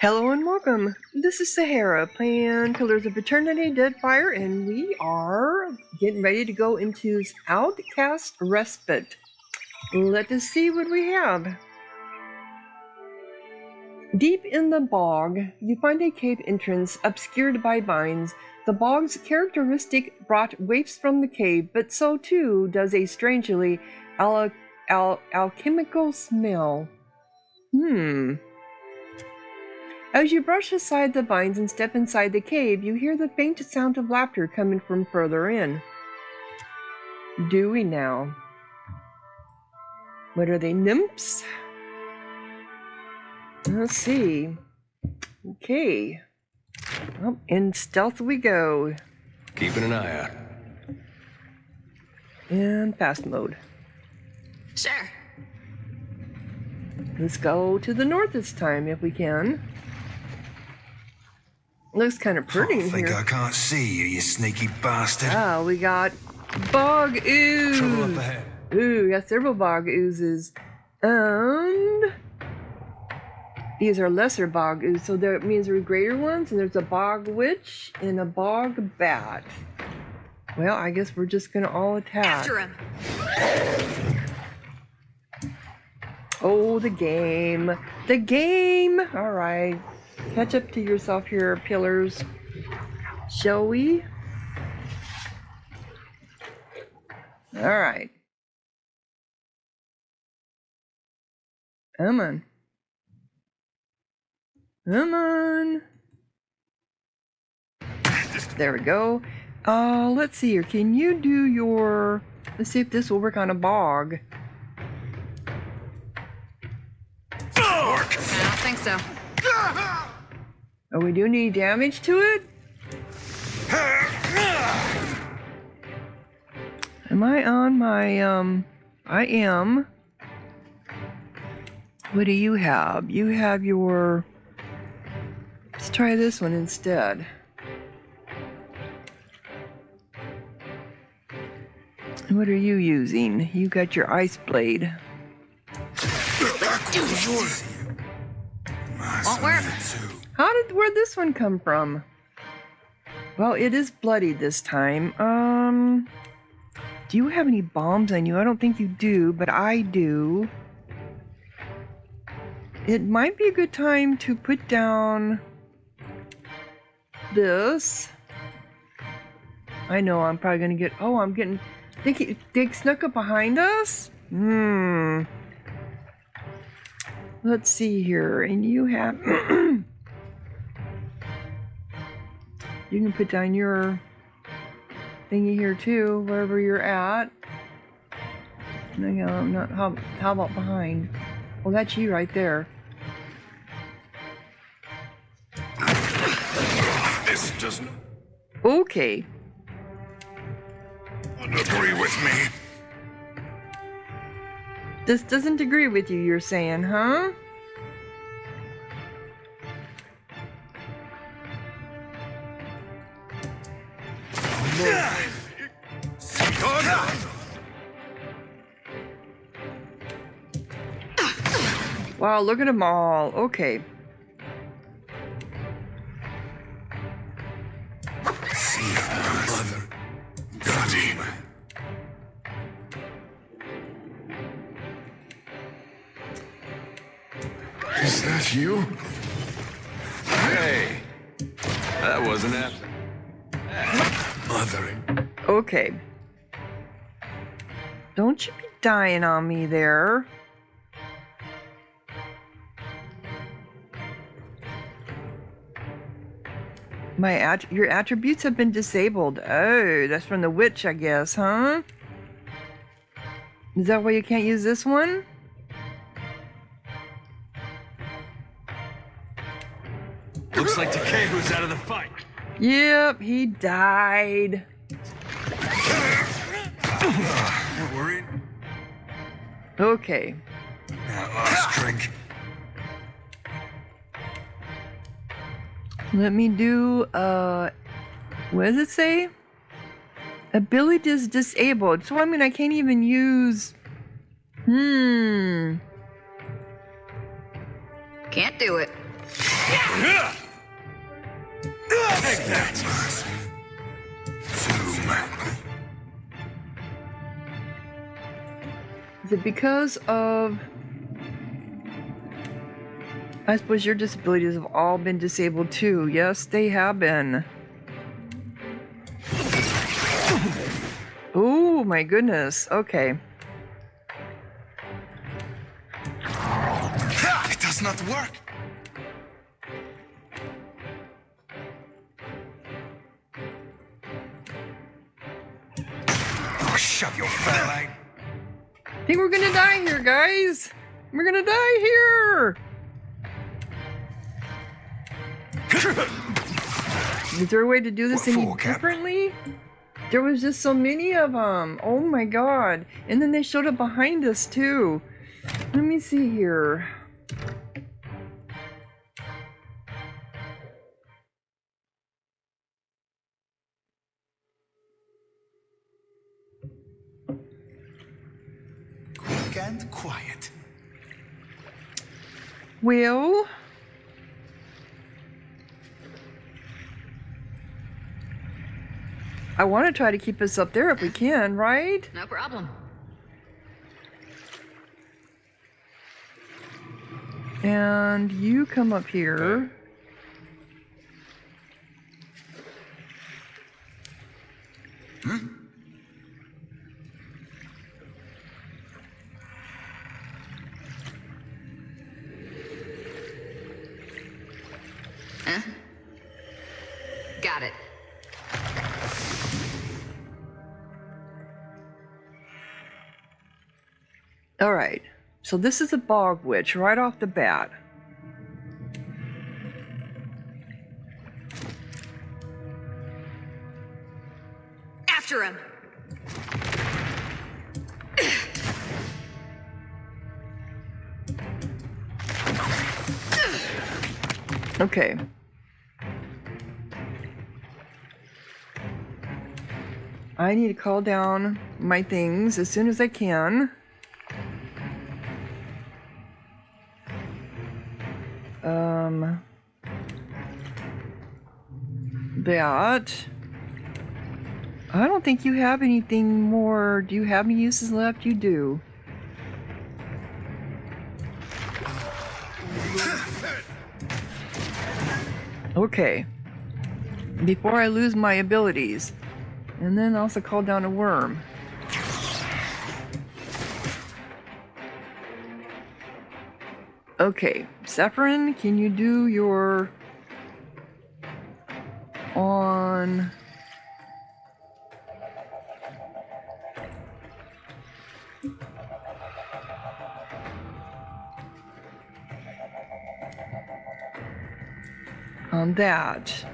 Hello and welcome. This is Sahara playing Pillars of Eternity, Deadfire, and we are getting ready to go into Outcast Respite. Let us see what we have. Deep in the bog, you find a cave entrance obscured by vines. The bog's characteristic brought wafts from the cave, but so too does a strangely alchemical smell. As you brush aside the vines and step inside the cave, you hear the faint sound of laughter coming from further in. Do we now? What are they, nymphs? Let's see. Okay. Well, in stealth we go. Keeping an eye out. And fast mode. Sure. Let's go to the north this time if we can. Looks kind of pretty in here. I can't see you, you sneaky bastard. Ah, we got bog ooze. Trouble up ahead. Ooh, we got several bog oozes. And these are lesser bog oozes, so that means there are greater ones, and there's a bog witch and a bog bat. Well, I guess we're just gonna all attack. After him. Oh, the game. The game! Alright. Catch up to yourself here, pillars. Shall we? Alright. Come on. Come on. There we go. Let's see here. Can you do your... Let's see if this will work on a bog. I don't think so. Are we doing any damage to it? Am I on my, I am. What do you have? You have your... Let's try this one instead. What are you using? You got your ice blade. Let's do this. Won't work. Where'd this one come from? Well, it is bloody this time. Do you have any bombs on you? I don't think you do, but I do. It might be a good time to put down this. I know I'm probably gonna get... Oh, I'm getting... They snuck up behind us? Let's see here. And you have... You can put down your thingy here too, wherever you're at. No, how about behind? Well, that's you right there. This doesn't Okay. agree with me. This doesn't agree with you, you're saying, huh? Wow, look at them all. Okay. Is that you? Hey, that wasn't it. Mothering. Okay. Don't you be dying on me there. Your attributes have been disabled. Oh, that's from the witch, I guess, huh? Is that why you can't use this one? Looks like Decay was out of the fight. Yep, he died. Not worried? Okay. Now, last drink. Let me do, what does it say? Ability is disabled. So, I mean, I can't even use... Can't do it. Take that. Is it because of... I suppose your disabilities have all been disabled too. Yes, they have been. Oh my goodness. Okay. It does not work. Oh, shove your fat. I think we're gonna die here, guys. We're gonna die here. Is there a way to do this What any for, Cap? differently? There was just so many of them. Oh my god. And then they showed up behind us too. Let me see here. Quick and quiet. Well, I want to try to keep us up there if we can, right? No problem. And you come up here. Got it. All right. So this is a Bog Witch right off the bat. After him. Okay. I need to call down my things as soon as I can. That. I don't think you have anything more. Do you have any uses left? You do. Okay. Before I lose my abilities. And then also call down a worm. Okay, Sephirin, can you do your on that?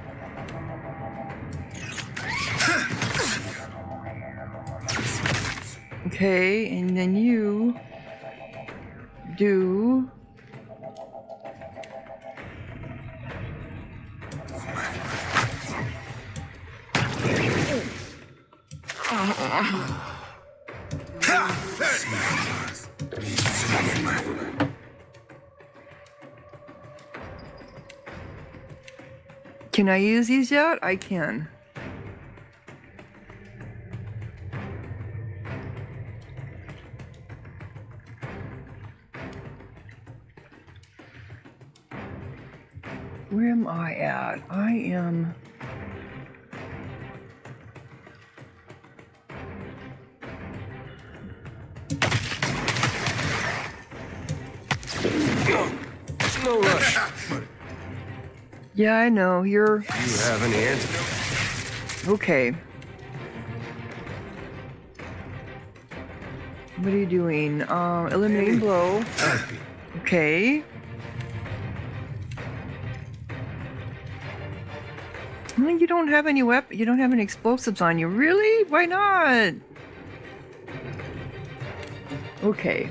Okay, and then you do Can I use these yet? I can. Where am I at? I am... No rush. Yeah, I know. You're... You have any antidote? Okay. What are you doing? Eliminating blow. Okay. Well, you don't have any weapon. You don't have any explosives on you. Really? Why not? Okay.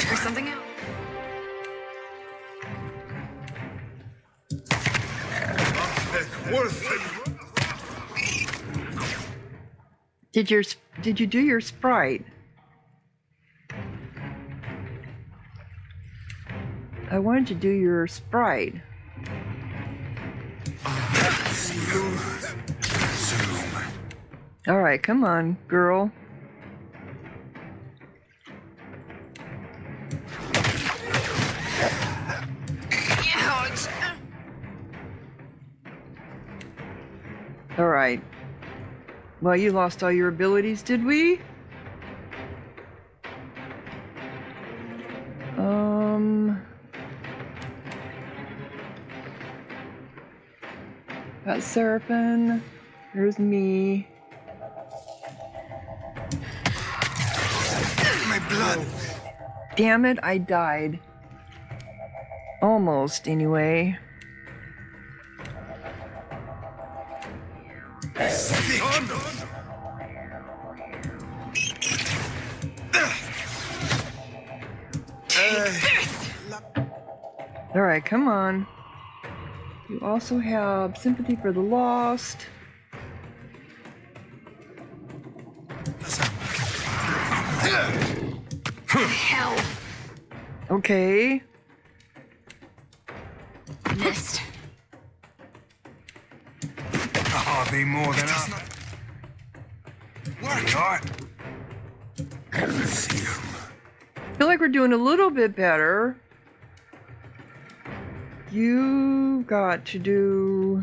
Figure something out. Worth it. Did your did you do your sprite? I wanted to do your sprite. All right, come on, girl. Ouch. All right. Well, you lost all your abilities, did we? Got Seraphim. Here's me. My blood. Damn it, I died. Almost, anyway. All right, come on. You also have sympathy for the lost. Hell. Okay. Missed. Hardly more than us. Work hard. See him. Feel like we're doing a little bit better. You got to do...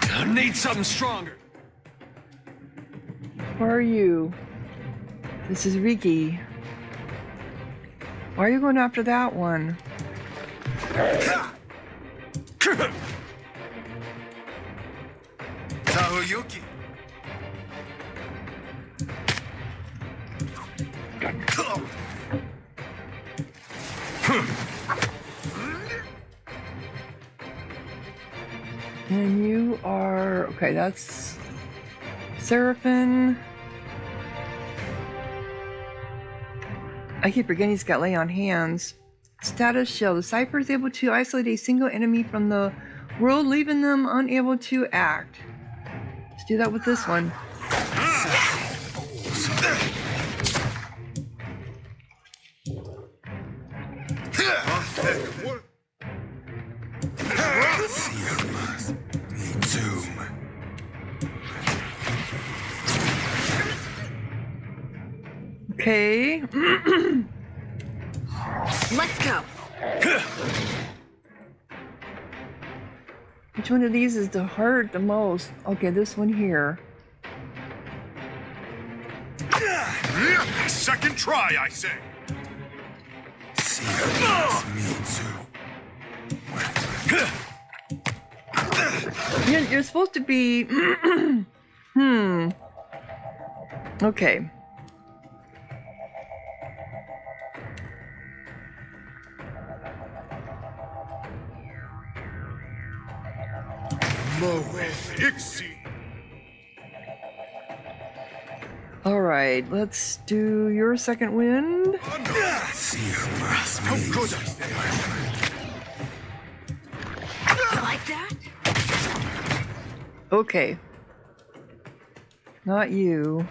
I need something stronger. Where are you? This is Riki. Why are you going after that one? Tahoyuki. And you are... Okay, that's... Seraphim. I keep forgetting he's got lay on hands. Status shell. The Cypher is able to isolate a single enemy from the world, leaving them unable to act. Let's do that with this one. Okay. Let's go. Which one of these is to hurt the most? Okay, this one here. Second try, I say. See, me too. You're supposed to be... Okay. All right, let's do your second wind. You like that? Okay. Not you.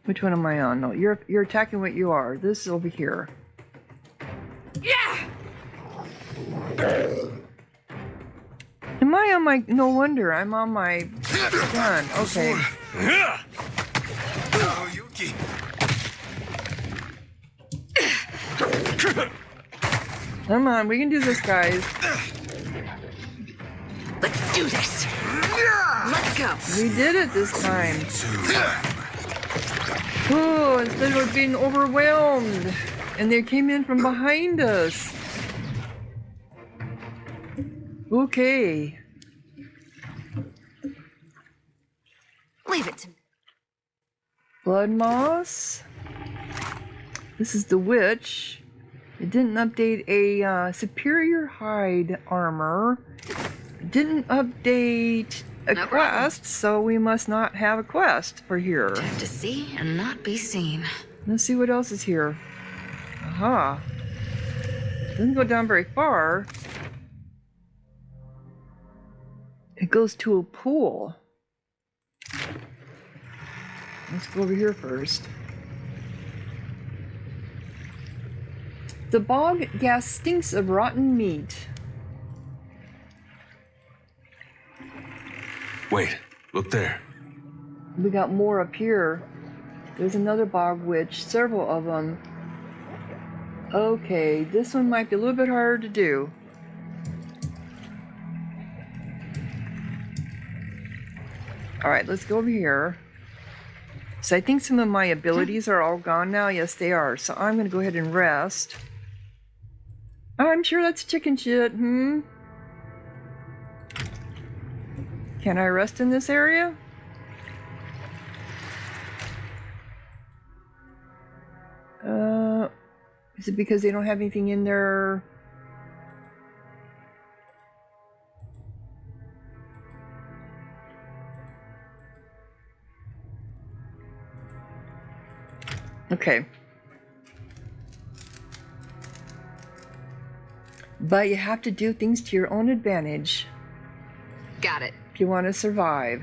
Which one am I on? No, you're attacking what you are. This over here. Yeah. Am I on my... No wonder, I'm on my gun. Okay. Tahoyuki. Come on, we can do this, guys. Let's do this. Let's go. We did it this time. Oh, instead of being overwhelmed. And they came in from behind us. Okay. Leave it to me. Blood moss. This is the witch. It didn't update a superior hide armor. It didn't update a No quest, so we must not have a quest for here. Have to see and not be seen. Let's see what else is here. Aha. Doesn't go down very far. It goes to a pool. Let's go over here first. The bog gas stinks of rotten meat. Wait, look there. We got more up here. There's another bog witch, several of them. Okay, this one might be a little bit harder to do. Alright, let's go over here. So I think some of my abilities are all gone now. Yes, they are. So I'm going to go ahead and rest. I'm sure that's chicken shit, Can I rest in this area? Is it because they don't have anything in there? Okay. But you have to do things to your own advantage. Got it. If you want to survive.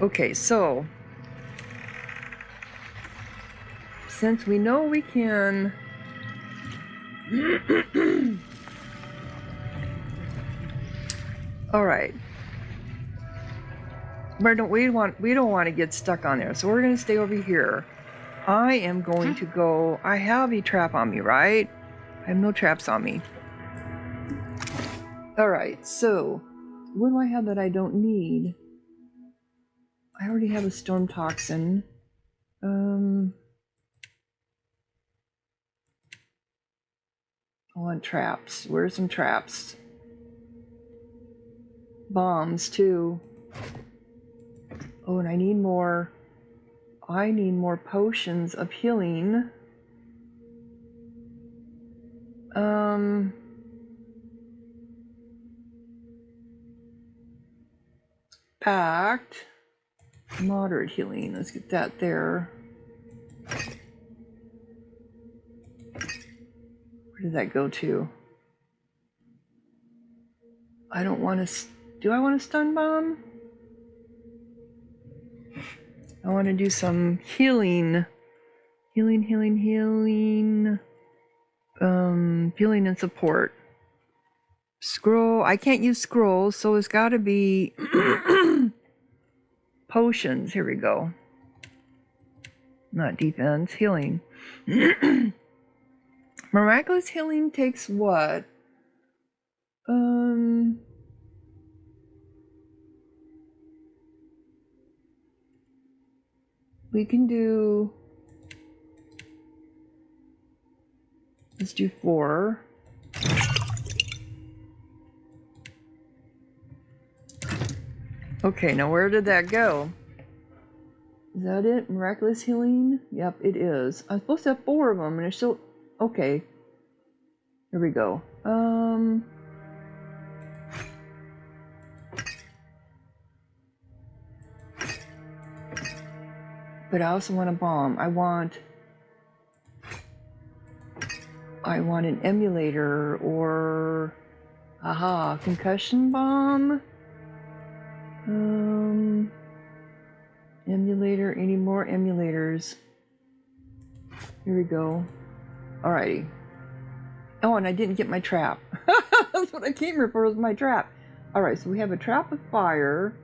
Okay, so since we know we can all right, we don't want to get stuck on there, so we're going to stay over here. I am going to go. I have a trap on me, right? I have no traps on me. All right, so what do I have that I don't need? I already have a storm toxin. I want traps. Where's some traps? Bombs too. Oh, and I need more potions of healing. Packed. Moderate healing. Let's get that there. Where did that go to? I don't want to... Do I want a stun bomb? I want to do some healing. Healing and support. Scroll. I can't use scrolls, so it's got to be potions. Here we go. Not defense. Healing. Miraculous healing takes what? We can do... Let's do 4. Okay, now where did that go? Is that it? Miraculous healing? Yep, it is. I'm supposed to have 4 of them, and there's still... Okay. Here we go. But I also want a bomb. I want an emulator or... Aha, concussion bomb? Emulator, any more emulators? Here we go. Alrighty. Oh, and I didn't get my trap. That's what I came here for, was my trap. Alright, so we have a trap of fire.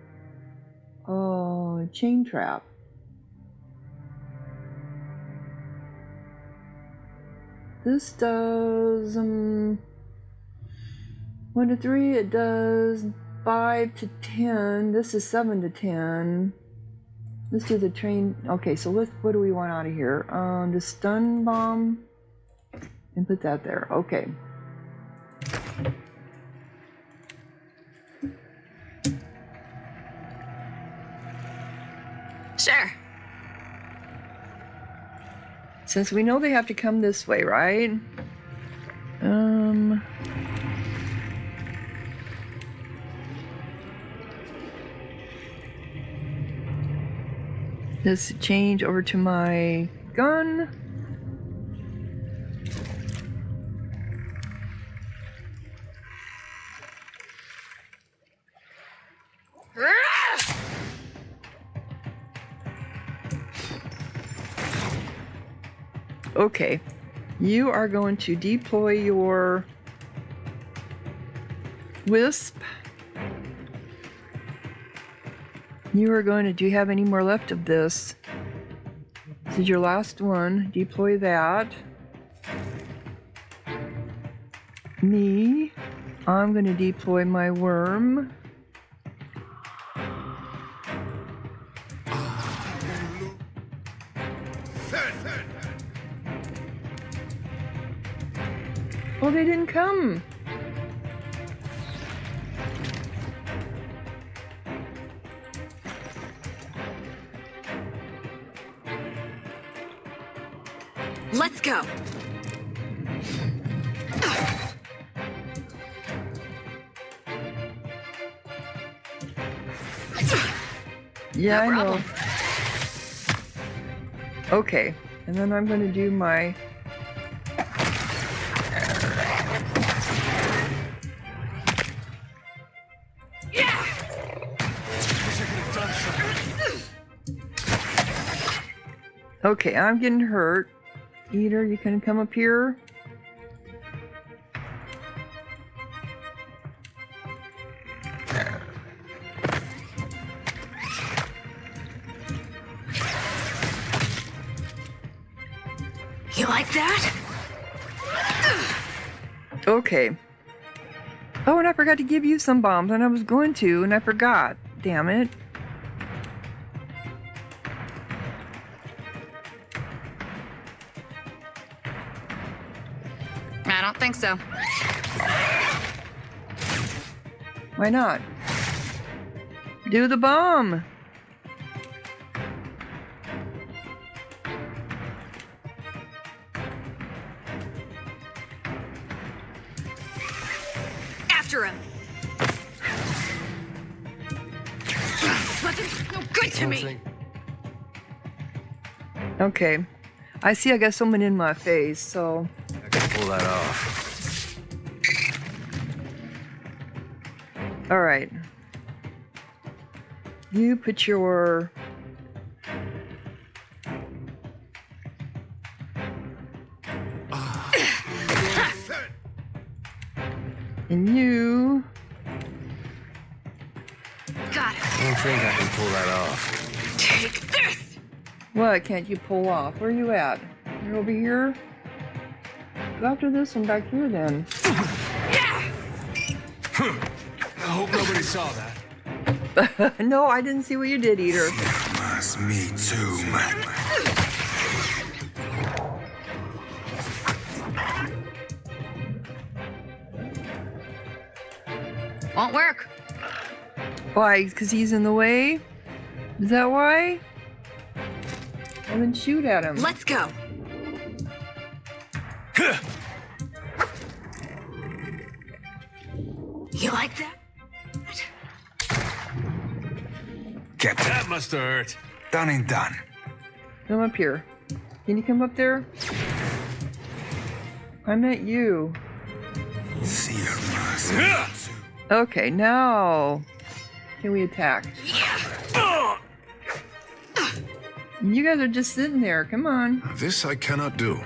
Oh, chain trap. This does 1 to 3, it does 5 to 10. This is 7 to 10. Let's do the train. Okay, so what do we want out of here? The stun bomb. And put that there. Okay. Sure. Since we know they have to come this way, right? Let's change over to my gun. Okay, you are going to deploy your wisp. You are going to, do you have any more left of this? This is your last one. Deploy that. Me, I'm going to deploy my worm. Oh, they didn't come. Let's go. Yeah, No I know. problem. Okay, and then I'm going to do my... Okay, I'm getting hurt. Eater, you can come up here. You like that? Okay. Oh, and I forgot to give you some bombs, and I was going to, and I forgot. Damn it. I don't think so. Why not? Do the bomb. After him. Weapon's no good to me. Okay. I see I got someone in my face, so... I can pull that off. Alright. You put your... And you... Got it. I don't think I can pull that off. Take this. What can't you pull off? Where are you at? You're over here? Go after this one back here then. Yeah. I hope nobody saw that. No, I didn't see what you did, Eater. Must me too, man. Won't work. Why? Because he's in the way? Is that why? Well, then shoot at him. Let's go. You like that? Captain, That must have hurt. done and done. Come up here. Can you come up there? I meant you. See her, must me too. Okay, now can we attack? You guys are just sitting there. Come on. This I cannot do.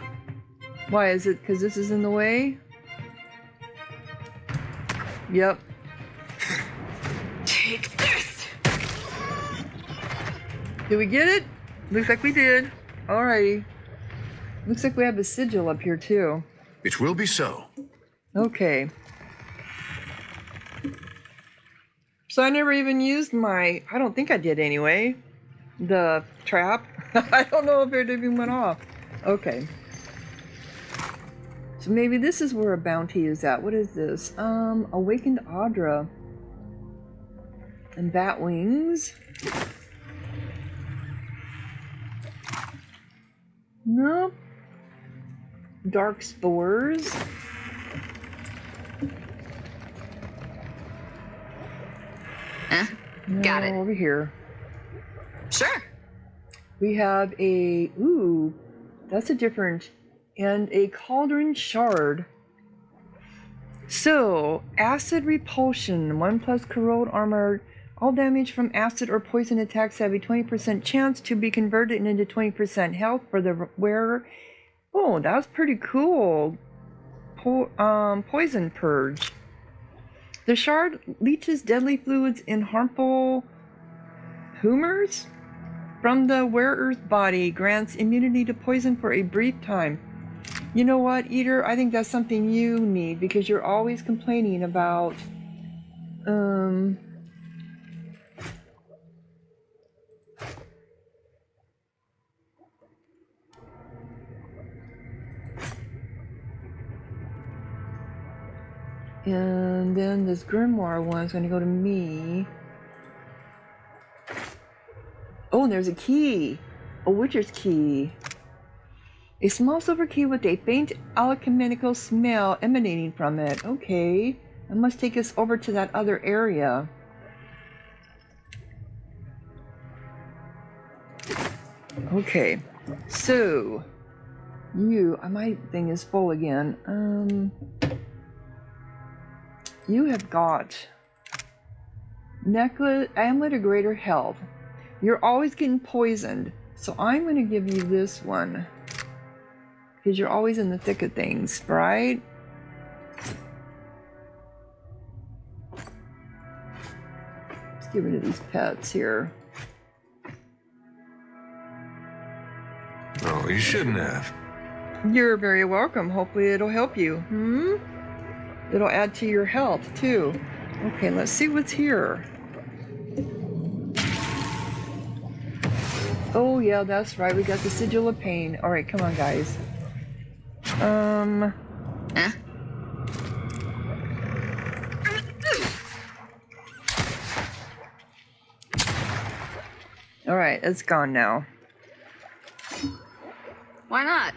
Why is it? Because this is in the way? Yep. Take this. Did we get it? Looks like we did. Alrighty. Looks like we have a sigil up here too. It will be so. Okay. So I never even used my, I don't think I did anyway, the trap. I don't know if it even went off. Okay. So maybe this is where a bounty is at. What is this? Awakened Audra. And bat wings. Nope. Dark spores. Got No, it. over here. Sure. We have a, ooh, That's a different... And a cauldron shard. So, acid repulsion. 1+ corrode armor. All damage from acid or poison attacks have a 20% chance to be converted into 20% health for the wearer. Oh, that's pretty cool. Poison purge. The shard leaches deadly fluids and harmful humors from the wearer's body, grants immunity to poison for a brief time. You know what, Eater? I think that's something you need because you're always complaining about and then this grimoire one is going to go to me. Oh, and there's a key. A witcher's key. A small silver key with a faint alchemical smell emanating from it. Okay. That must take us over to that other area. Okay. So, my thing is full again. You have got necklace, amulet of greater health. You're always getting poisoned, so I'm going to give you this one because you're always in the thick of things, right? Let's get rid of these pets here. Oh, you shouldn't have. You're very welcome. Hopefully it'll help you. It'll add to your health too. Okay, let's see what's here. Oh yeah, that's right. We got the sigil of pain. All right, come on, guys. Huh? All right, it's gone now. Why not?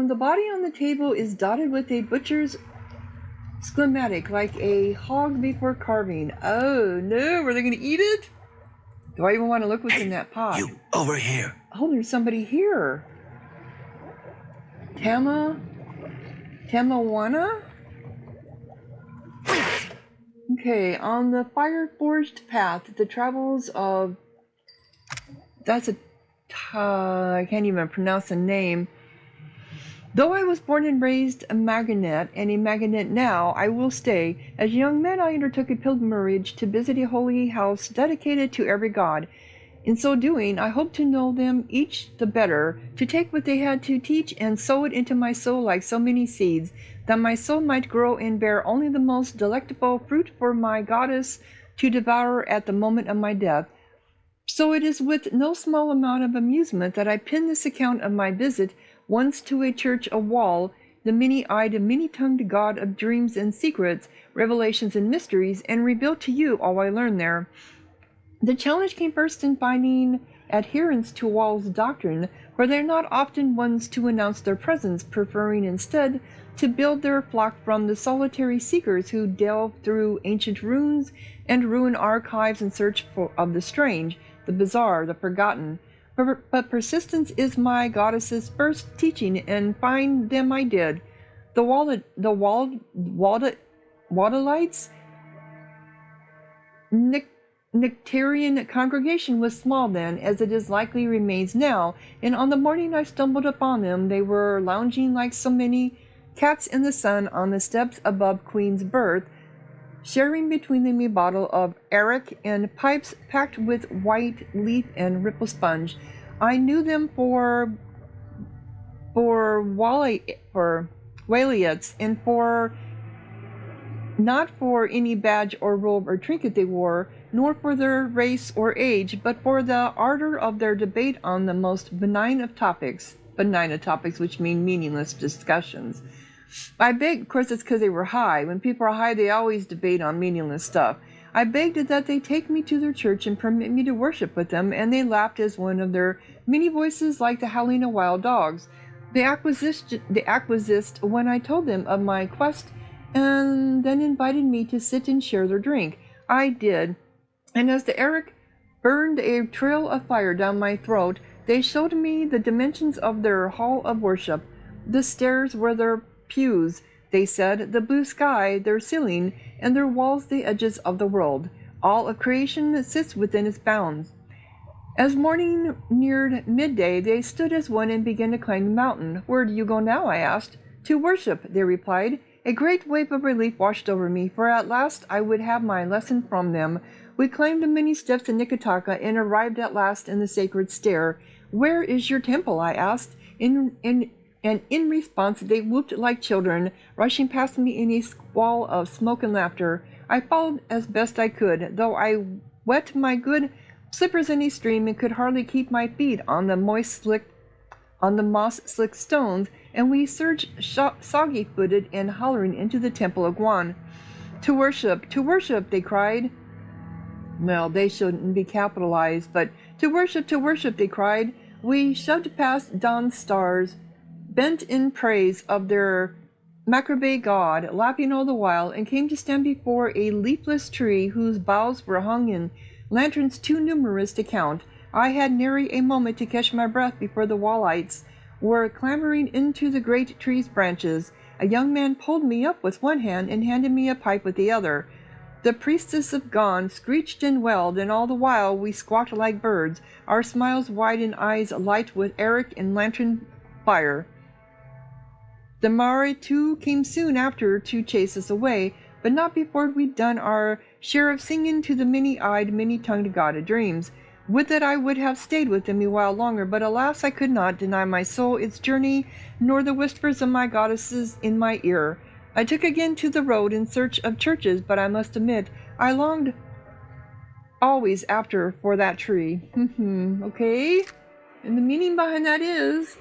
The body on the table is dotted with a butcher's schematic, like a hog before carving. Oh no, are they gonna eat it? Do I even want to look what's in that pot? You, over here. Oh, there's somebody here. Tamawana? Okay, on the fire-forged path, the travels of... That's a... I can't even pronounce the name. Though I was born and raised a Magonet, and a Magonet now, I will stay. As a young man, I undertook a pilgrimage to visit a holy house dedicated to every god. In so doing, I hoped to know them each the better, to take what they had to teach and sow it into my soul like so many seeds, that my soul might grow and bear only the most delectable fruit for my goddess to devour at the moment of my death. So it is with no small amount of amusement that I pen this account of my visit once to a church of Wall, the many-eyed and many-tongued god of dreams and secrets, revelations and mysteries, and revealed to you all I learned there. The challenge came first in finding adherents to Wall's doctrine, for they are not often ones to announce their presence, preferring instead to build their flock from the solitary seekers who delve through ancient runes and ruined archives in search of the strange, the bizarre, the forgotten. But persistence is my goddess's first teaching, and find them I did. The Waldalites' Nectarian congregation was small then, as it is likely remains now, and on the morning I stumbled upon them, they were lounging like so many cats in the sun on the steps above Queen's Berth, sharing between them a bottle of arrack and pipes packed with white leaf and ripple sponge. I knew them for Waliots, and not for any badge or robe or trinket they wore, nor for their race or age, but for the ardor of their debate on the most benign of topics, which mean meaningless discussions. I begged, of course it's because they were high. When people are high, they always debate on meaningless stuff. I begged that they take me to their church and permit me to worship with them, and they laughed as one of their many voices like the howling of wild dogs. They acquiesced when I told them of my quest, and then invited me to sit and share their drink. I did, and as the arrack burned a trail of fire down my throat, They showed me the dimensions of their hall of worship. The stairs were their pews, they said, the blue sky their ceiling, and their walls the edges of the world. All of creation sits within its bounds. As morning neared midday, they stood as one and began to climb the mountain. Where do you go now? I asked. To worship, they replied. A great wave of relief washed over me, for at last I would have my lesson from them. We climbed the many steps to Nikitaka and arrived at last in the sacred stair. Where is your temple? I asked. And in response, they whooped like children, rushing past me in a squall of smoke and laughter. I followed as best I could, though I wet my good slippers in a stream and could hardly keep my feet on the moss-slick stones, and we surged soggy-footed and hollering into the temple of Guan. To worship, they cried. Well, they shouldn't be capitalized, but to worship, they cried. We shoved past dawn's stars, bent in praise of their Macrobay god, laughing all the while, and came to stand before a leafless tree whose boughs were hung in lanterns too numerous to count. I had nary a moment to catch my breath before the wallites were clambering into the great tree's branches. A young man pulled me up with one hand and handed me a pipe with the other. The priestess of Gon screeched and wailed, and all the while we squawked like birds, our smiles wide and eyes alight with Eric and lantern fire. The Mare too came soon after to chase us away, but not before we'd done our share of singing to the many-eyed, many-tongued god of dreams. Would that I would have stayed with them a while longer, but alas, I could not deny my soul its journey, nor the whispers of my goddesses in my ear. I took again to the road in search of churches, but I must admit, I longed always after for that tree. Okay? And the meaning behind that is,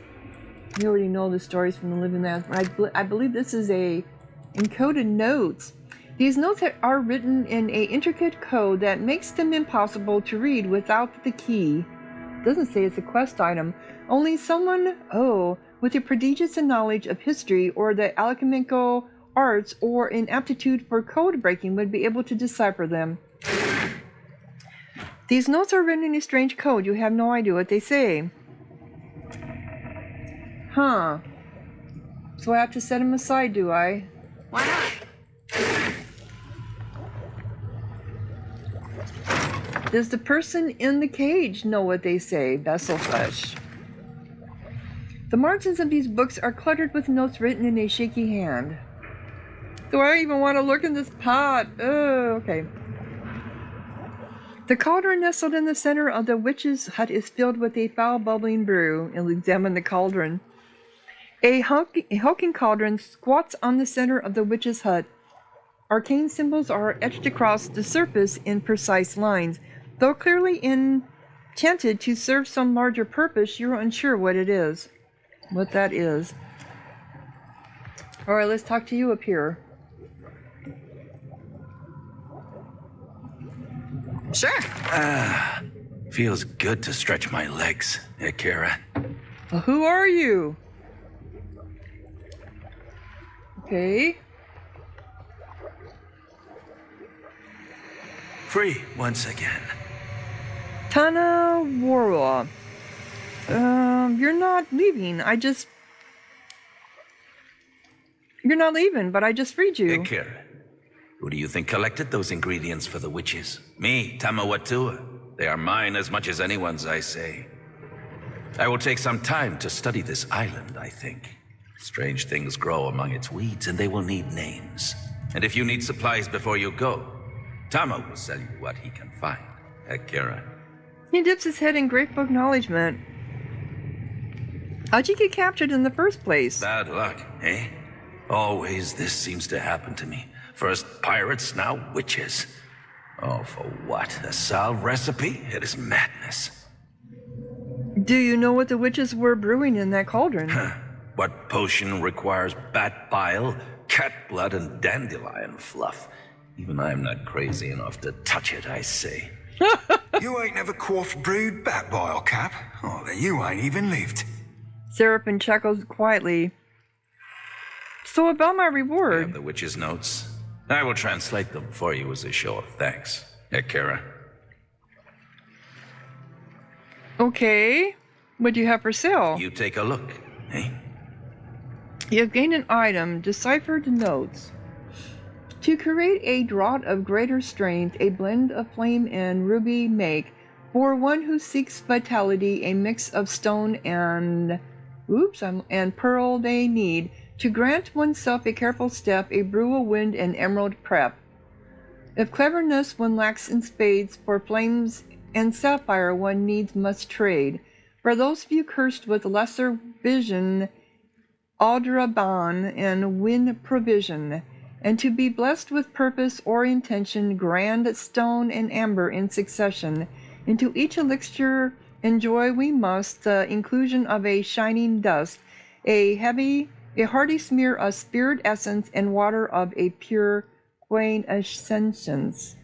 you already know the stories from the Living Lands, but I believe this is a encoded notes. These notes are written in an intricate code that makes them impossible to read without the key. It doesn't say it's a quest item. Only someone, with a prodigious knowledge of history or the alchemical arts or an aptitude for code breaking would be able to decipher them. These notes are written in a strange code. You have no idea what they say. Huh. So I have to set them aside, do I? Why not? Does the person in the cage know what they say? Vessel flesh. The margins of these books are cluttered with notes written in a shaky hand. Do I even want to look in this pot? Oh, okay. The cauldron nestled in the center of the witch's hut is filled with a foul bubbling brew. And we'll examine the cauldron. A hulking cauldron squats on the center of the witch's hut. Arcane symbols are etched across the surface in precise lines. Though clearly enchanted to serve some larger purpose, you're unsure what it is. What that is. Alright, let's talk to you up here. Sure. Feels good to stretch my legs, Akira. Well, who are you? Okay. Free once again. Tana Warwa. You're not leaving. You're not leaving, but I just freed you. Akira, who do you think collected those ingredients for the witches? Me, Tamawatua. They are mine as much as anyone's, I say. I will take some time to study this island, I think. Strange things grow among its weeds, and they will need names. And if you need supplies before you go, Tama will sell you what he can find, Akira. He dips his head in grateful acknowledgement. How'd you get captured in the first place? Bad luck, eh? Always this seems to happen to me. First pirates, now witches. Oh, for what? A salve recipe? It is madness. Do you know what the witches were brewing in that cauldron? What potion requires bat bile, cat blood, and dandelion fluff? Even I'm not crazy enough to touch it, I say. You ain't never quaffed brewed bat bile, Cap? Oh, then you ain't even lived. Seraphim chuckles quietly. So about my I reward. have the witch's notes. I will translate them for you as a show of thanks, Akira. Okay. What do you have for sale? You take a look, eh? You have gained an item, deciphered notes. To create a draught of greater strength, a blend of flame and ruby make. For one who seeks vitality, a mix of stone and pearl they need. To grant oneself a careful step, a brew of wind and emerald prep. If cleverness one lacks in spades, for flames and sapphire one needs must trade. For those few cursed with lesser vision, Aldraban and win provision, and to be blessed with purpose or intention, grand stone and amber in succession. Into each elixir enjoy we must the inclusion of a shining dust, a hearty smear of spirit essence, and water of a pure quintessence.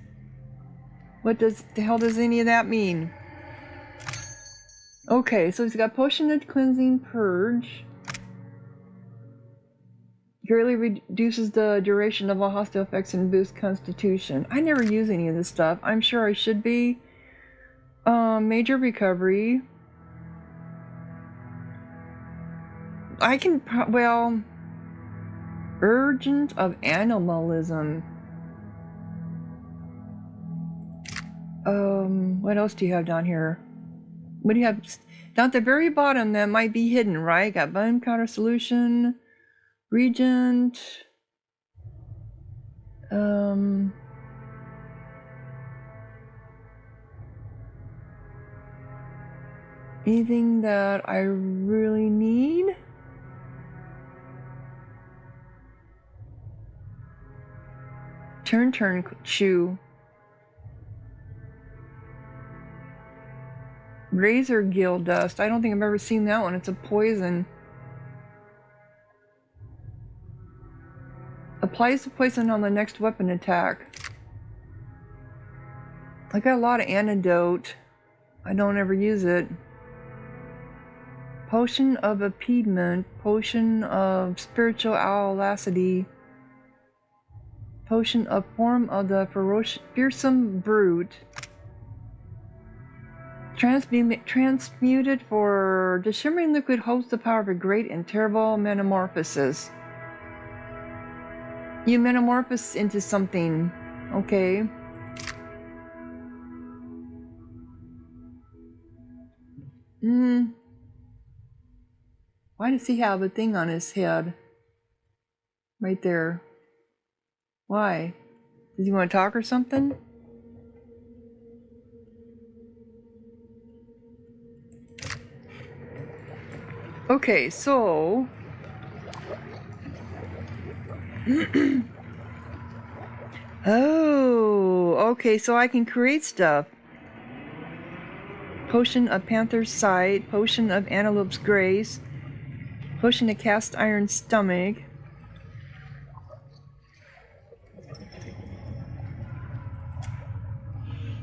What the hell does any of that mean? Okay, so he's got potion of cleansing purge. Greatly reduces the duration of all hostile effects and boosts constitution. I never use any of this stuff. I'm sure I should be. Major recovery. I can, well, urgent of animalism. What else do you have down here? What do you have down at the very bottom that might be hidden, right? Got bone counter solution, regent, anything that I really need? Turn chew. Razor gill dust. I don't think I've ever seen that one. It's a poison. Applies the poison on the next weapon attack. I got a lot of antidote. I don't ever use it. Potion of appeasement. Potion of spiritual elasticity. Potion of form of the fearsome brute. Transmuted for the shimmering liquid holds the power of a great and terrible metamorphosis. You metamorphose into something, okay? Why does he have a thing on his head? Right there. Why? Does he want to talk or something? Okay, so oh, okay, so I can create stuff. Potion of Panther's Sight, Potion of Antelope's Grace, Potion of Cast Iron Stomach.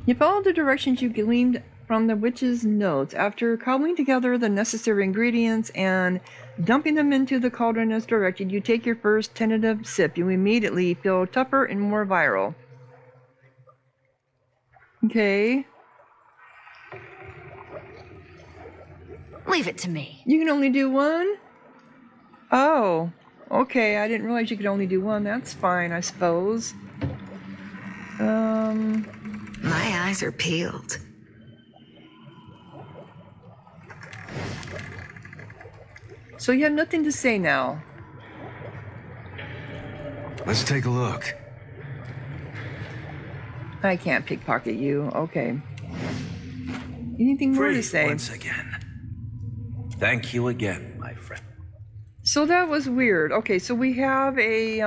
You follow the directions you gleaned from the witch's notes. After cobbling together the necessary ingredients and dumping them into the cauldron as directed, you take your first tentative sip. You immediately feel tougher and more virile. Okay. Leave it to me. You can only do one? Oh, okay. I didn't realize you could only do one. That's fine, I suppose. My eyes are peeled. So you have nothing to say now. Let's take a look. I can't pickpocket you. Okay. Anything more to Free say? once again. Thank you again, my friend. So that was weird. Okay, so we have a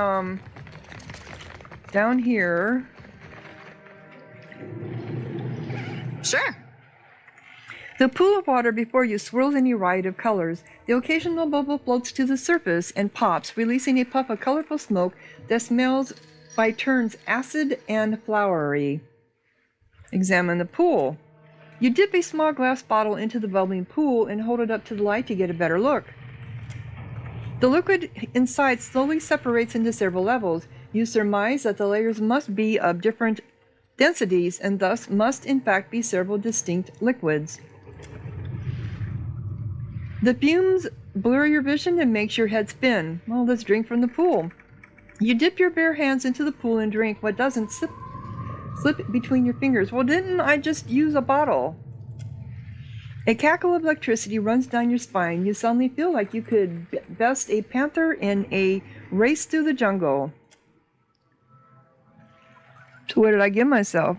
down here. Sure. The pool of water before you swirls in a riot of colors. The occasional bubble floats to the surface and pops, releasing a puff of colorful smoke that smells by turns acid and flowery. Examine the pool. You dip a small glass bottle into the bubbling pool and hold it up to the light to get a better look. The liquid inside slowly separates into several levels. You surmise that the layers must be of different densities and thus must in fact be several distinct liquids. The fumes blur your vision and makes your head spin. Well, let's drink from the pool. You dip your bare hands into the pool and drink what doesn't slip between your fingers. Well, didn't I just use a bottle? A cackle of electricity runs down your spine. You suddenly feel like you could best a panther in a race through the jungle. So what did I give myself?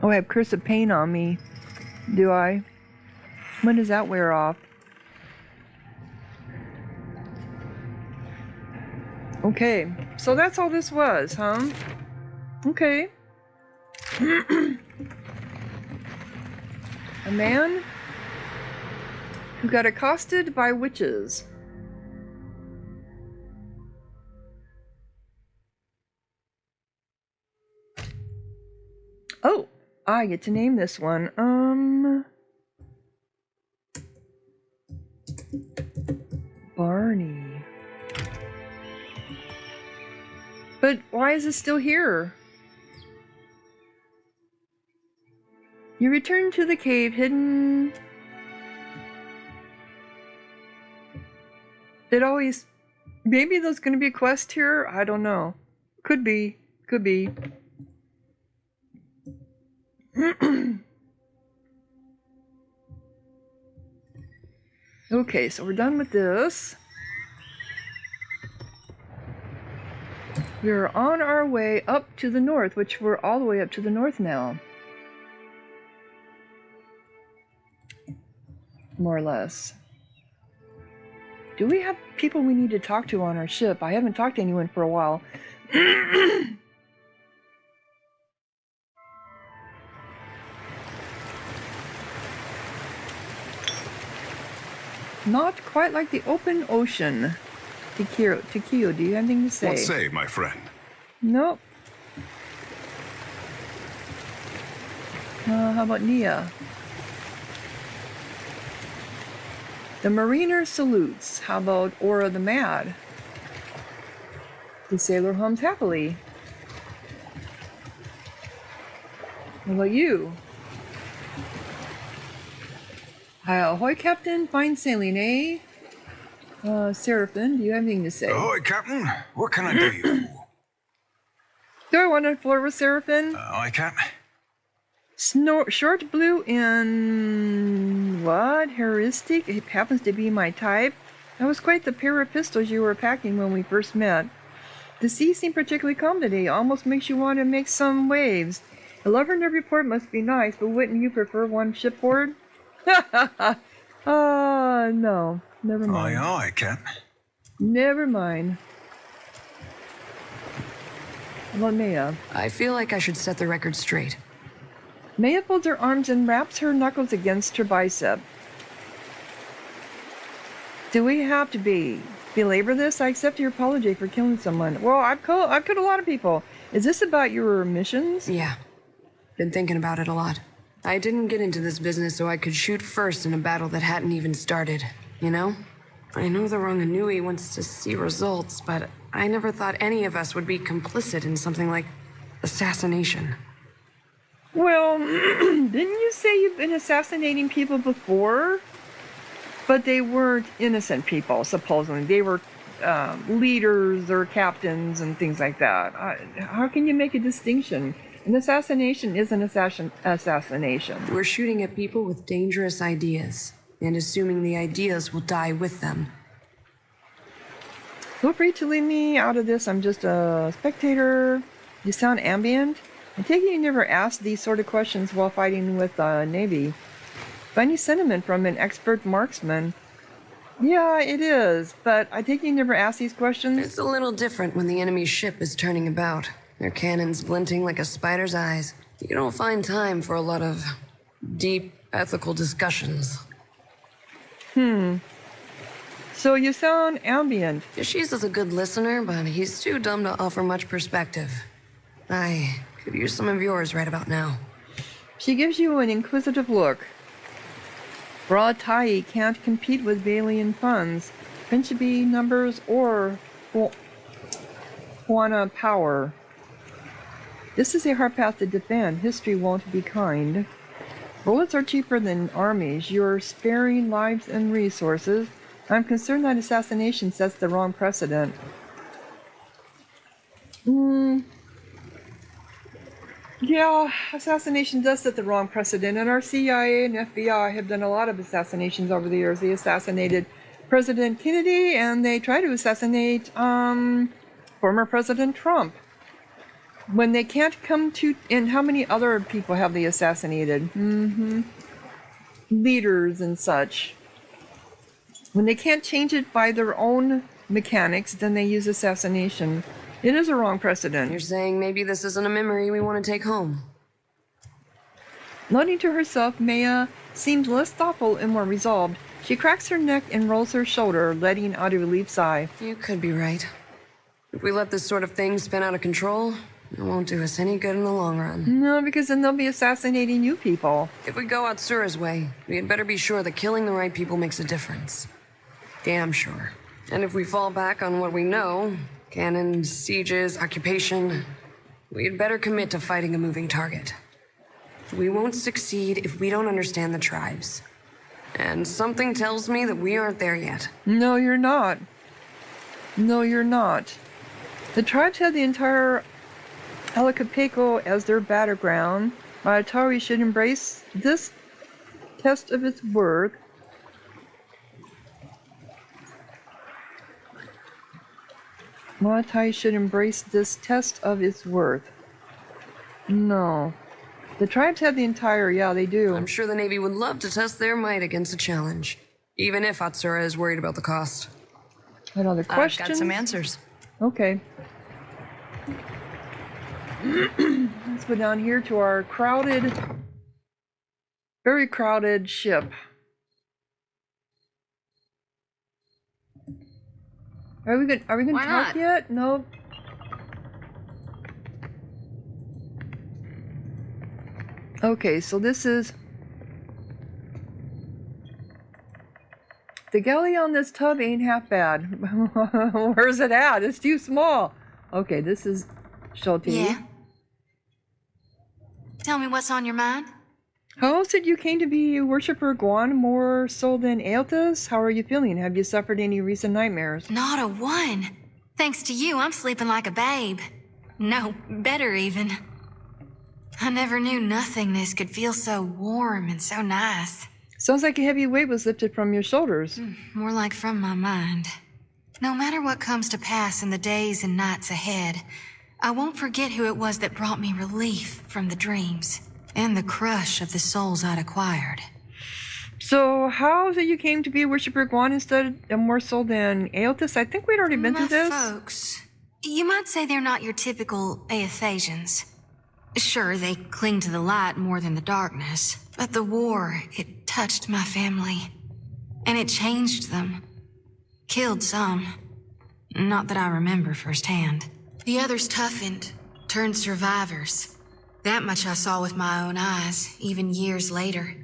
Oh, I have Curse of Pain on me. Do I? When does that wear off? Okay, so that's all this was, huh? Okay. A man who got accosted by witches. Oh, I get to name this one. Barney. But why is it still here? You return to the cave hidden. It always. Maybe there's going to be a quest here? I don't know. Could be. Could be. Okay, so we're done with this. We're on our way up to the north, which we're all the way up to the north now. More or less. Do we have people we need to talk to on our ship? I haven't talked to anyone for a while. Not quite like the open ocean. Takio, do you have anything to say? What say, my friend? Nope. How about Nia? The mariner salutes. How about Aura the Mad? The sailor hums happily. How about you? Hi, ahoy, Captain. Fine sailing, eh? Seraphim, do you have anything to say? Ahoy, Captain. What can I do you for? Do I want to flirt with Seraphim? Aye, Cap. Short blue and what? Heuristic? It happens to be my type. That was quite the pair of pistols you were packing when we first met. The sea seemed particularly calm today. Almost makes you want to make some waves. A lover in every port must be nice, but wouldn't you prefer one shipboard? No. Never mind. Aye, Cap. Never mind. Well, Maya. I feel like I should set the record straight. Maya folds her arms and wraps her knuckles against her bicep. Do we have to belabor this? I accept your apology for killing someone. Well, I've killed a lot of people. Is this about your missions? Yeah. Been thinking about it a lot. I didn't get into this business so I could shoot first in a battle that hadn't even started, you know? I know the Ranganui wants to see results, but I never thought any of us would be complicit in something like assassination. Well, didn't you say you've been assassinating people before? But they weren't innocent people, supposedly. They were leaders or captains and things like that. How can you make a distinction? An assassination is an assassination. We're shooting at people with dangerous ideas, and assuming the ideas will die with them. Feel free to leave me out of this. I'm just a spectator. You sound ambient. I take it you never asked these sort of questions while fighting with the Navy. Funny sentiment from an expert marksman. Yeah, it is, but I take it you never asked these questions? It's a little different when the enemy's ship is turning about. Their cannons glinting like a spider's eyes. You don't find time for a lot of deep ethical discussions. So you sound ambient. Yashiz is a good listener, but he's too dumb to offer much perspective. I could use some of yours right about now. She gives you an inquisitive look. Broad Tai can't compete with Balian funds, Principi numbers, or Juana power. This is a hard path to defend. History won't be kind. Bullets are cheaper than armies. You're sparing lives and resources. I'm concerned that assassination sets the wrong precedent. Yeah, assassination does set the wrong precedent, and our CIA and FBI have done a lot of assassinations over the years. They assassinated President Kennedy, and they tried to assassinate former President Trump. When they can't come to, and how many other people have they assassinated? Leaders and such. When they can't change it by their own mechanics, then they use assassination. It is a wrong precedent. You're saying maybe this isn't a memory we want to take home? Nodding to herself, Maya seemed less thoughtful and more resolved. She cracks her neck and rolls her shoulder, letting out a relieved sigh. You could be right. If we let this sort of thing spin out of control, it won't do us any good in the long run. No, because then they'll be assassinating you people. If we go Atsura's way, we had better be sure that killing the right people makes a difference. Damn sure. And if we fall back on what we know, cannons, sieges, occupation, we'd better commit to fighting a moving target. We won't succeed if we don't understand the tribes. And something tells me that we aren't there yet. No, you're not. No, you're not. The tribes have the entire archipelago as their battleground. Atari should embrace this test of its worth. Malatai should embrace this test of its worth. No. The tribes have the entire, yeah, they do. I'm sure the Navy would love to test their might against a challenge, even if Atsura is worried about the cost. Got other questions? I've got some answers. Okay. Let's go down here to our crowded, very crowded ship. Are we gonna Why talk not? yet? Nope. Okay, so this is the galley on this tub ain't half bad. Where's it at? It's too small. Okay, this is Shelty. Yeah. Tell me what's on your mind. How is it you came to be Worshipper Guan more so than Aeltas? How are you feeling? Have you suffered any recent nightmares? Not a one. Thanks to you, I'm sleeping like a babe. No, better even. I never knew nothingness could feel so warm and so nice. Sounds like a heavy weight was lifted from your shoulders. More like from my mind. No matter what comes to pass in the days and nights ahead, I won't forget who it was that brought me relief from the dreams and the crush of the souls I'd acquired. So how is it you came to be Worshipper Guan instead of more so than Aeltas? I think we'd already been through this. Folks, you might say they're not your typical Aethasians. Sure, they cling to the light more than the darkness, but the war, it touched my family. And it changed them. Killed some. Not that I remember firsthand. The others toughened, turned survivors. That much I saw with my own eyes, even years later.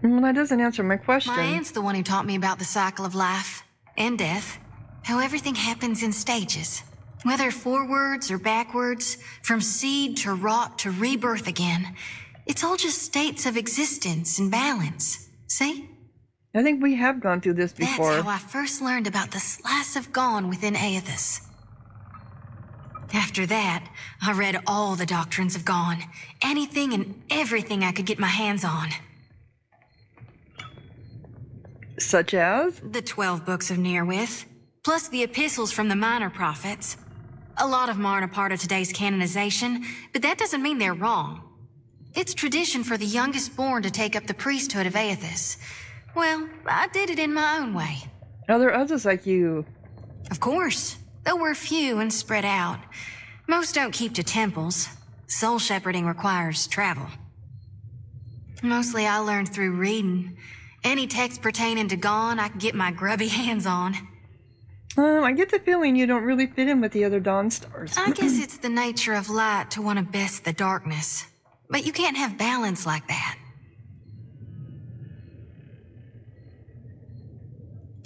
Well, that doesn't answer my question. My aunt's the one who taught me about the cycle of life and death. How everything happens in stages. Whether forwards or backwards, from seed to rot to rebirth again, it's all just states of existence and balance. See? I think we have gone through this before. That's how I first learned about the slice of Gone within Aethys. After that, I read all the doctrines of Gone, anything and everything I could get my hands on. Such as? The 12 books of Nearwith, plus the epistles from the minor prophets. A lot of them aren't a part of today's canonization, but that doesn't mean they're wrong. It's tradition for the youngest born to take up the priesthood of Aethys. Well, I did it in my own way. Are there others like you? Of course, though we're few and spread out. Most don't keep to temples. Soul shepherding requires travel. Mostly I learned through reading. Any text pertaining to Gone I could get my grubby hands on. I get the feeling you don't really fit in with the other Dawn Stars. I guess it's the nature of light to want to best the darkness. But you can't have balance like that.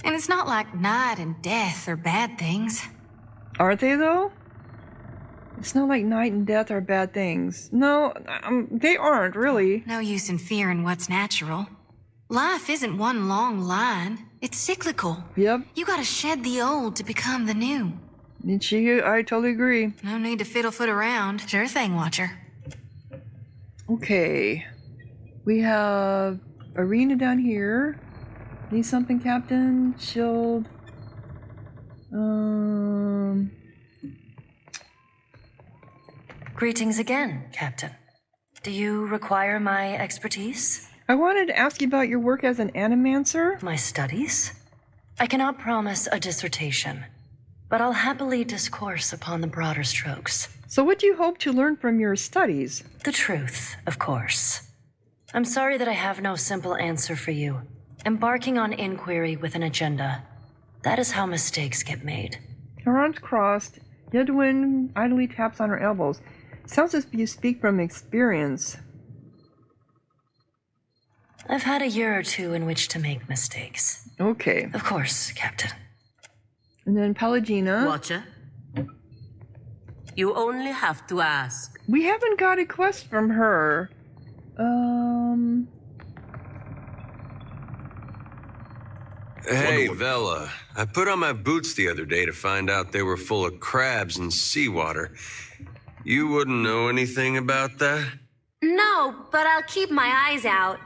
And it's not like night and death are bad things. Aren't they, though? It's not like night and death are bad things. No, they aren't, really. No use in fearing what's natural. Life isn't one long line. It's cyclical. Yep. You gotta shed the old to become the new. And I totally agree. No need to fiddle-foot around. Sure thing, Watcher. Okay. We have arena down here. Need something, Captain? Shield. Greetings again, Captain. Do you require my expertise? I wanted to ask you about your work as an animancer. My studies? I cannot promise a dissertation, but I'll happily discourse upon the broader strokes. So what do you hope to learn from your studies? The truth, of course. I'm sorry that I have no simple answer for you. Embarking on inquiry with an agenda. That is how mistakes get made. Her arms crossed, Yedwin idly taps on her elbows. Sounds as if you speak from experience. I've had a year or two in which to make mistakes. Okay. Of course, Captain. And then Pelagina. Watcher, you only have to ask. We haven't got a quest from her. Hey, Vela. I put on my boots the other day to find out they were full of crabs and seawater. You wouldn't know anything about that? No, but I'll keep my eyes out.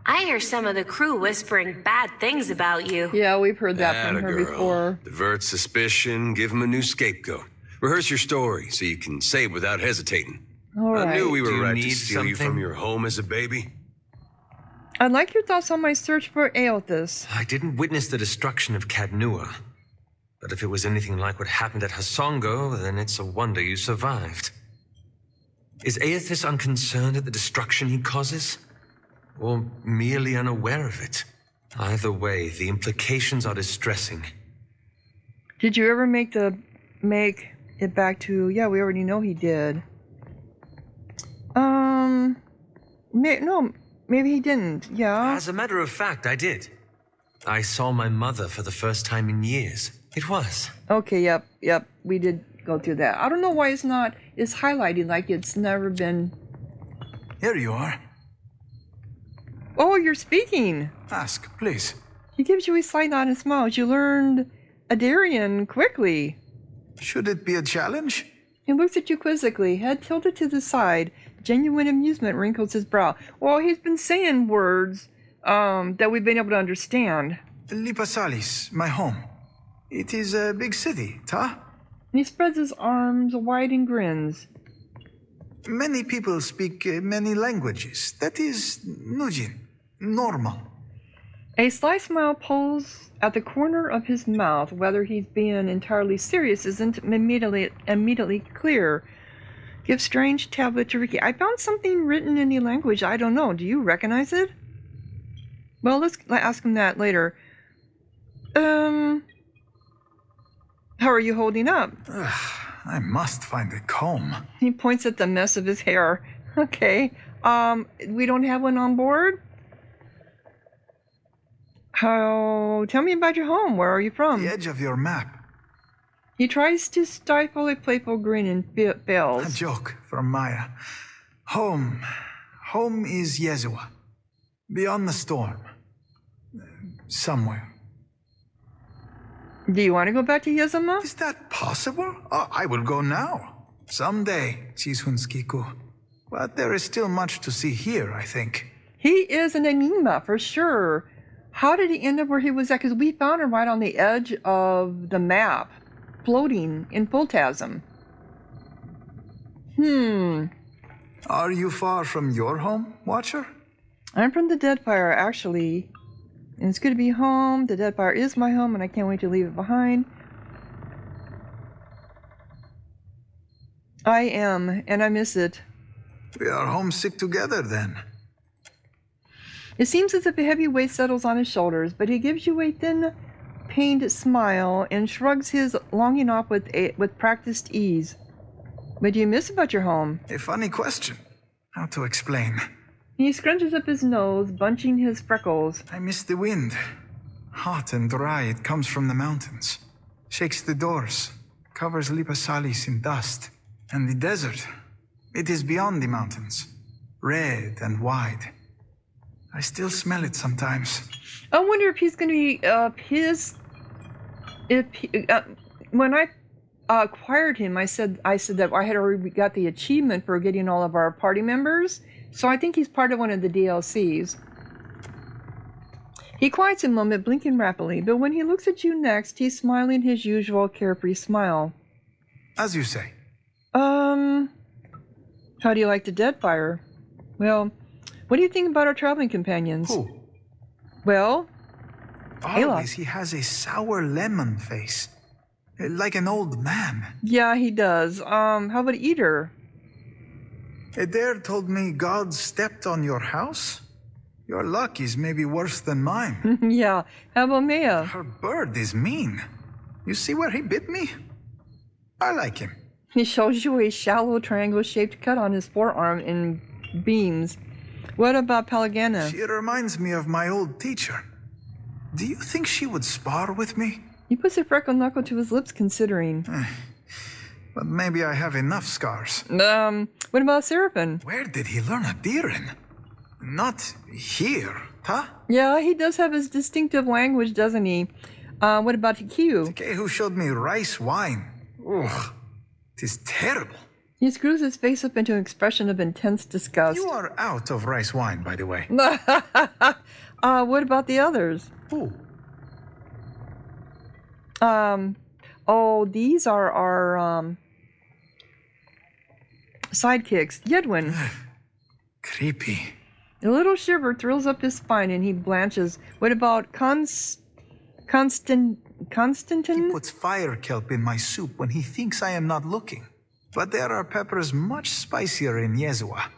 I hear some of the crew whispering bad things about you. Yeah, we've heard that from her Atta girl. before. Divert suspicion, give him a new scapegoat. Rehearse your story so you can say it without hesitating. All right. I knew we Do were you right to need steal you from something? your home as a baby. I'd like your thoughts on my search for Aothis. I didn't witness the destruction of Cadnua. But if it was anything like what happened at Hasongo, then it's a wonder you survived. Is Aothis unconcerned at the destruction he causes? Or merely unaware of it? Either way, the implications are distressing. Did you ever make it back to... Yeah, we already know he did. No, maybe he didn't. Yeah. As a matter of fact, I did. I saw my mother for the first time in years. It was. Okay, yep. We did go through that. I don't know why it's highlighted like it's never been... Here you are. Oh, you're speaking. Ask, please. He gives you a slight nod and smiles. You learned Adarian quickly. Should it be a challenge? He looks at you quizzically, head tilted to the side. Genuine amusement wrinkles his brow. Well, he's been saying words that we've been able to understand. Lipasalis, my home. It is a big city, ta? He spreads his arms wide and grins. Many people speak many languages. That is Nujin, normal. A sly smile pulls at the corner of his mouth. Whether he's being entirely serious isn't immediately clear. Give strange tablet to Ricky. I found something written in a language I don't know. Do you recognize it? Well, let's ask him that later. How are you holding up? I must find a comb. He points at the mess of his hair. Okay. We don't have one on board? Tell me about your home. Where are you from? The edge of your map. He tries to stifle a playful grin and A fails. joke from Maya. Home is Yezua. Beyond the storm. Somewhere. Do you want to go back to Yezuma? Is that possible? I will go now. Someday, Chishunskiku. But there is still much to see here, I think. He is an enigma for sure. How did he end up where he was at? Because we found him right on the edge of the map, floating in Phantasm. Are you far from your home, Watcher? I'm from the Deadfire, actually. And it's good to be home. The Deadfire is my home, and I can't wait to leave it behind. I am, and I miss it. We are homesick together, then. It seems as if a heavy weight settles on his shoulders, but he gives you a thin, pained smile and shrugs his longing off with practiced ease. What do you miss about your home? A funny question. How to explain? He scrunches up his nose, bunching his freckles. I miss the wind. Hot and dry, it comes from the mountains. Shakes the doors. Covers Lipasalis in dust. And the desert. It is beyond the mountains. Red and wide. I still smell it sometimes. I wonder if he's going to be when I acquired him, I said that I had already got the achievement for getting all of our party members. So I think he's part of one of the DLCs. He quiets a moment, blinking rapidly, but when he looks at you next, he's smiling his usual carefree smile. As you say. How do you like the Deadfire? Well, what do you think about our traveling companions? Who? Well, always he has a sour lemon face. Like an old man. Yeah, he does. How about Eater? Adair told me God stepped on your house? Your luck is maybe worse than mine. Yeah, how about Maya? Her bird is mean. You see where he bit me? I like him. He shows you a shallow triangle-shaped cut on his forearm in beams. What about Pelagana? She reminds me of my old teacher. Do you think she would spar with me? He puts a freckled knuckle to his lips, considering. But maybe I have enough scars. What about Seraphim? Where did he learn Adiran? Not here, huh? Yeah, he does have his distinctive language, doesn't he? What about Takiyu? Takehu showed me rice wine. Ugh, it is terrible. He screws his face up into an expression of intense disgust. You are out of rice wine, by the way. What about the others? Who? These are our, sidekicks. Yedwin. Creepy. A little shiver thrills up his spine and he blanches. What about Constantine? He puts fire kelp in my soup when he thinks I am not looking. But there are peppers much spicier in Yezua.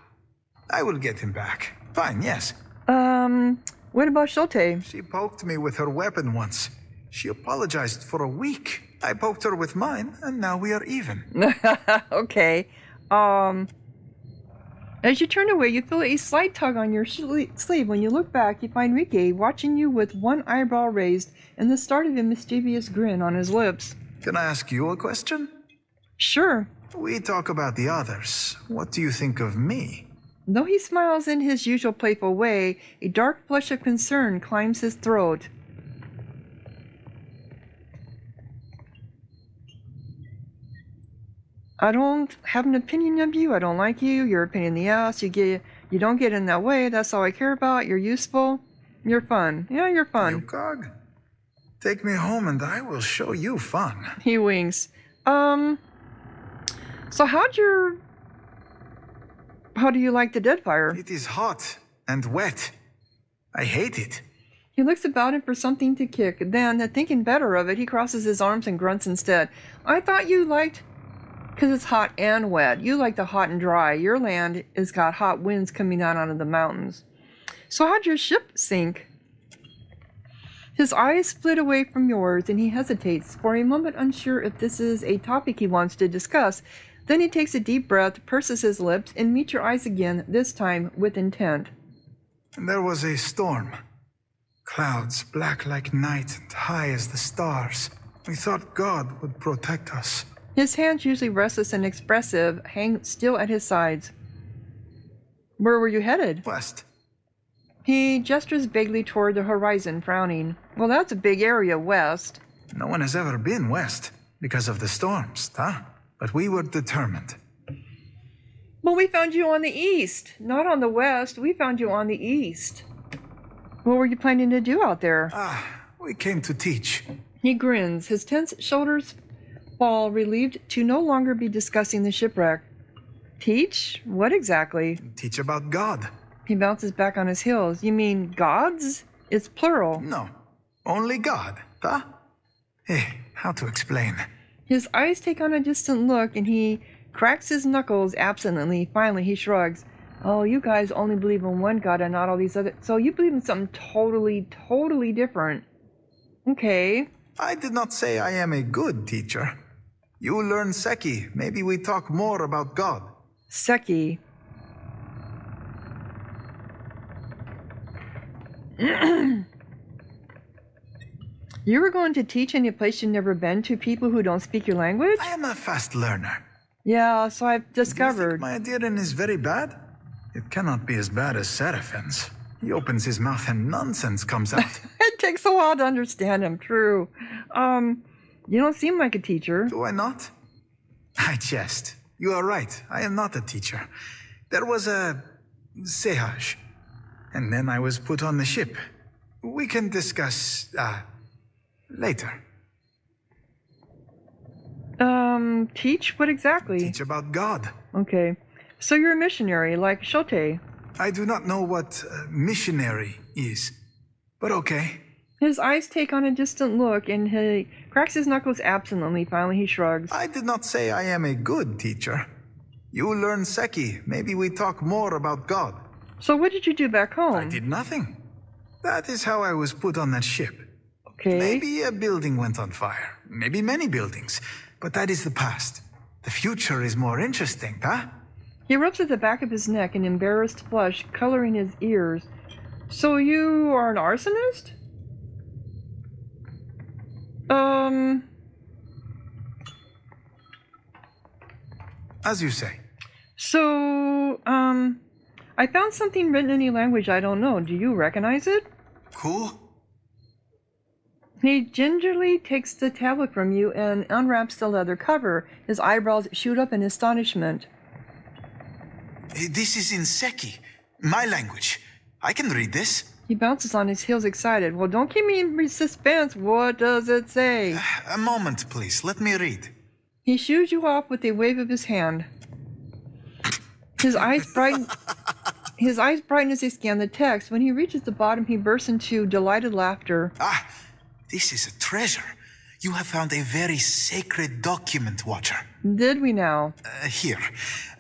I will get him back. Fine, yes. What about Shote? She poked me with her weapon once. She apologized for a week. I poked her with mine, and now we are even. Okay. As you turn away, you feel a slight tug on your sleeve. When you look back, you find Rike watching you with one eyebrow raised and the start of a mischievous grin on his lips. Can I ask you a question? Sure. We talk about the others. What do you think of me? Though he smiles in his usual playful way, a dark flush of concern climbs his throat. I don't have an opinion of you. I don't like you. You're a pain in the ass. You don't get in that way. That's all I care about. You're useful. You're fun. Yeah, you're fun. Yukog? Take me home and I will show you fun. He winks. So how do you like the Deadfire? It is hot and wet. I hate it. He looks about him for something to kick. Then, thinking better of it, he crosses his arms and grunts instead. I thought you liked... Because it's hot and wet. You like the hot and dry. Your land has got hot winds coming down out of the mountains. So how'd your ship sink? His eyes split away from yours and he hesitates, for a moment unsure if this is a topic he wants to discuss. Then he takes a deep breath, purses his lips, and meets your eyes again, this time with intent. There was a storm. Clouds black like night and high as the stars. We thought God would protect us. His hands, usually restless and expressive, hang still at his sides. Where were you headed? West. He gestures vaguely toward the horizon, frowning. Well, that's a big area west. No one has ever been west because of the storms, huh? But we were determined. Well, we found you on the east, not on the west. We found you on the east. What were you planning to do out there? We came to teach. He grins, his tense shoulders fall, relieved to no longer be discussing the shipwreck. Teach? What exactly? Teach about God. He bounces back on his heels. You mean gods? It's plural. No, only God, huh? How to explain? His eyes take on a distant look and he cracks his knuckles absently. Finally, he shrugs. Oh, you guys only believe in one God and not all these other... So you believe in something totally different. Okay. I did not say I am a good teacher. You learn Seki. Maybe we talk more about God. Seki. You were going to teach in a place you've never been to people who don't speak your language? I am a fast learner. Yeah, so I've discovered. My adherent is very bad? It cannot be as bad as Seraphin's. He opens his mouth and nonsense comes out. It takes a while to understand him, true. You don't seem like a teacher. Do I not? I jest. You are right. I am not a teacher. There was a séance, and then I was put on the ship. We can discuss, later. Teach? What exactly? Teach about God. Okay. So you're a missionary, like Shote. I do not know what missionary is, but okay. His eyes take on a distant look, and he cracks his knuckles absently. Finally, he shrugs. I did not say I am a good teacher. You learn Seki. Maybe we talk more about God. So what did you do back home? I did nothing. That is how I was put on that ship. Okay. Maybe a building went on fire. Maybe many buildings. But that is the past. The future is more interesting, huh? He rubs at the back of his neck, an embarrassed flush coloring his ears. So you are an arsonist? As you say. So, I found something written in a language I don't know. Do you recognize it? Cool. He gingerly takes the tablet from you and unwraps the leather cover. His eyebrows shoot up in astonishment. This is in Seki, my language. I can read this. He bounces on his heels excited. Well, don't keep me in suspense. What does it say? A moment, please. Let me read. He shoos you off with a wave of his hand. His eyes brighten. His eyes brighten as they scan the text. When he reaches the bottom, he bursts into delighted laughter. Ah, this is a treasure. You have found a very sacred document, Watcher. Did we now? Here,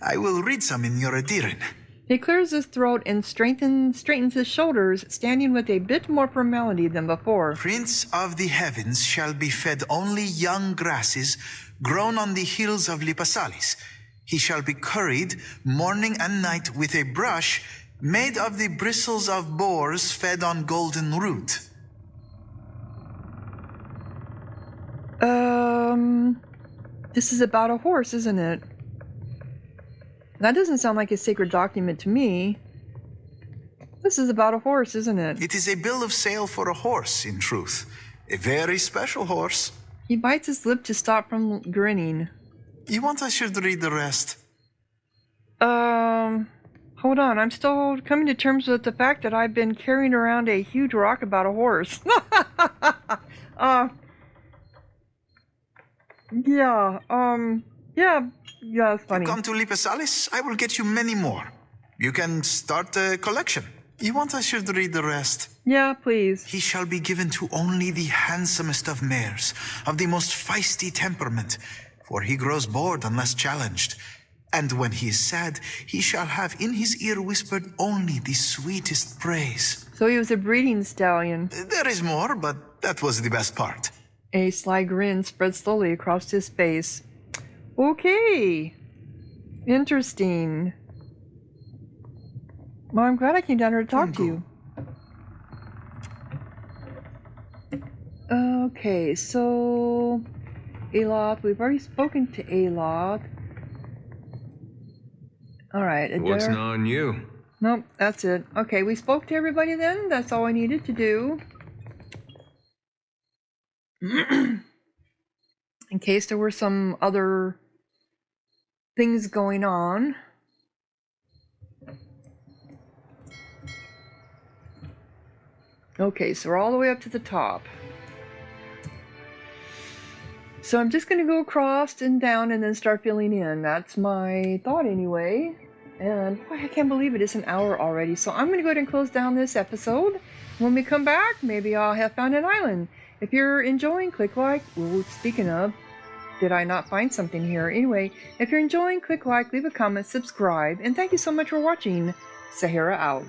I will read some in your adherent. He clears his throat and straightens his shoulders, standing with a bit more formality than before. Prince of the heavens shall be fed only young grasses grown on the hills of Lipasalis. He shall be curried morning and night with a brush made of the bristles of boars fed on golden root. This is about a horse, isn't it? That doesn't sound like a sacred document to me. This is about a horse, isn't it? It is a bill of sale for a horse, in truth. A very special horse. He bites his lip to stop from grinning. You want I should read the rest? Hold on. I'm still coming to terms with the fact that I've been carrying around a huge rock about a horse. Yeah, it's funny. You come to Lipasalis, I will get you many more. You can start a collection. You want I should read the rest? Yeah, please. He shall be given to only the handsomest of mares, of the most feisty temperament, for he grows bored unless challenged. And when he is sad, he shall have in his ear whispered only the sweetest praise. So he was a breeding stallion. There is more, but that was the best part. A sly grin spread slowly across his face. Okay. Interesting. Well, I'm glad I came down here to talk to you. Okay, so Aloth, we've already spoken to Aloth. Alright, What's on you? Nope, that's it. Okay, we spoke to everybody then. That's all I needed to do. In case there were some other things going on. Okay, so we're all the way up to the top. So I'm just going to go across and down and then start filling in. That's my thought anyway. And boy, I can't believe it. It's an hour already. So I'm going to go ahead and close down this episode. When we come back, maybe I'll have found an island. If you're enjoying, click like. Well, speaking of, did I not find something here? Anyway, if you're enjoying, click like, leave a comment, subscribe, and thank you so much for watching. Sahara out.